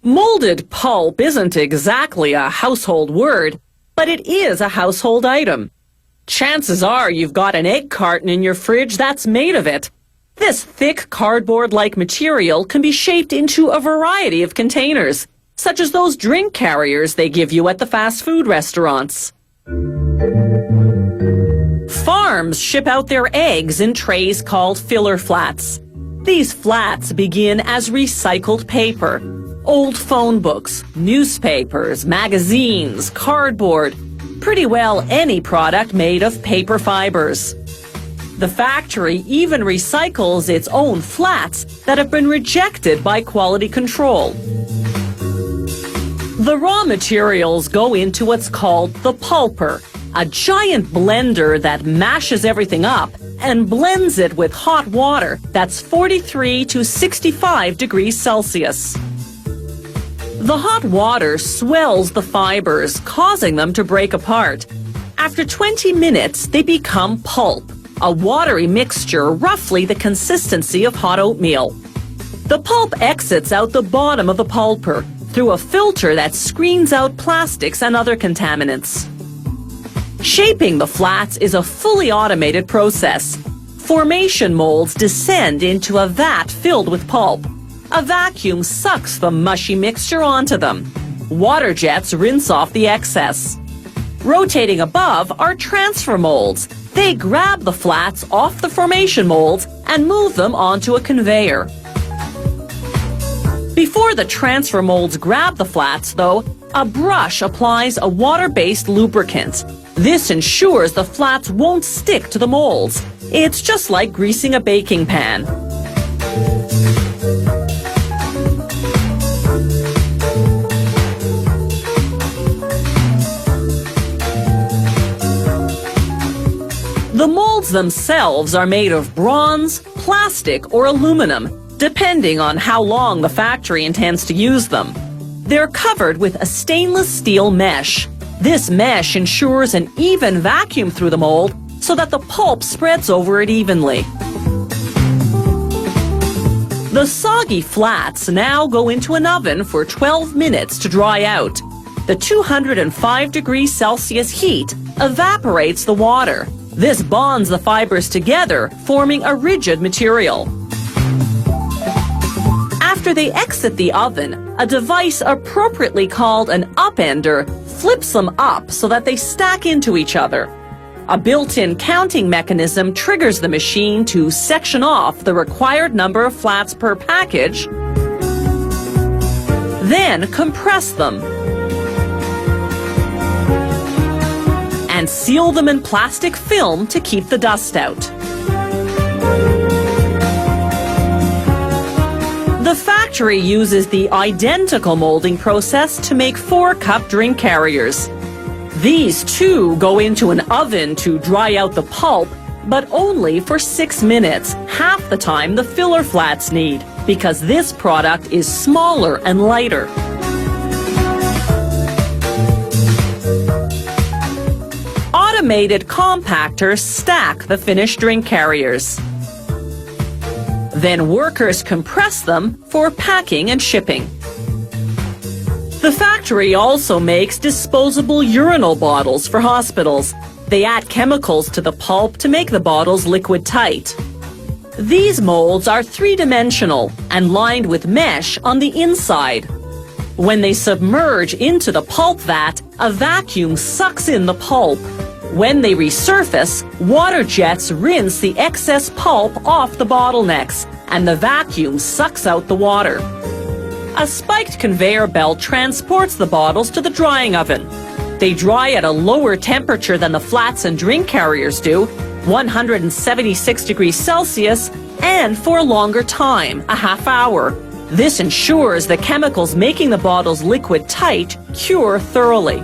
Molded pulp isn't exactly a household word, but it is a household item. Chances are you've got an egg carton in your fridge that's made of it. This thick cardboard-like material can be shaped into a variety of containers, such as those drink carriers they give you at the fast food restaurants. Farms ship out their eggs in trays called filler flats. These flats begin as recycled paper. Old phone books, newspapers, magazines, cardboard, pretty well any product made of paper fibers. The factory even recycles its own flats that have been rejected by quality control. The raw materials go into what's called the pulper, a giant blender that mashes everything up and blends it with hot water that's 43 to 65 degrees Celsius. The hot water swells the fibers, causing them to break apart. After 20 minutes, they become pulp, a watery mixture roughly the consistency of hot oatmeal. The pulp exits out the bottom of the pulper through a filter that screens out plastics and other contaminants. Shaping the flats is a fully automated process. Formation molds descend into a vat filled with pulp. A vacuum sucks the mushy mixture onto them. Water jets rinse off the excess. Rotating above are transfer molds. They grab the flats off the formation molds and move them onto a conveyor. Before the transfer molds grab the flats, though, a brush applies a water-based lubricant. This ensures the flats won't stick to the molds. It's just like greasing a baking pan. The molds themselves are made of bronze, plastic, or aluminum, depending on how long the factory intends to use them. They're covered with a stainless steel mesh. This mesh ensures an even vacuum through the mold so that the pulp spreads over it evenly. The soggy flats now go into an oven for 12 minutes to dry out. The 205 degrees Celsius heat evaporates the water. This bonds the fibers together, forming a rigid material. After they exit the oven, a device appropriately called an upender flips them up so that they stack into each other. A built-in counting mechanism triggers the machine to section off the required number of flats per package, then compress them, and seal them in plastic film to keep the dust out. The factory uses the identical molding process to make 4-cup drink carriers. These too go into an oven to dry out the pulp, but only for 6 minutes, half the time the filler flats need, because this product is smaller and lighter. Automated compactors stack the finished drink carriers. Then workers compress them for packing and shipping. The factory also makes disposable urinal bottles for hospitals. They add chemicals to the pulp to make the bottles liquid tight. These molds are three-dimensional and lined with mesh on the inside. When they submerge into the pulp vat, a vacuum sucks in the pulp. When they resurface, water jets rinse the excess pulp off the bottlenecks, and the vacuum sucks out the water. A spiked conveyor belt transports the bottles to the drying oven. They dry at a lower temperature than the flats and drink carriers do, 176 degrees Celsius, and for a longer time, a half hour. This ensures the chemicals making the bottles liquid tight cure thoroughly.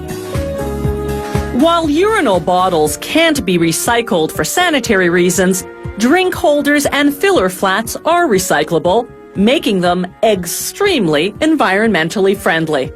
While urinal bottles can't be recycled for sanitary reasons, drink holders and filler flats are recyclable, making them extremely environmentally friendly.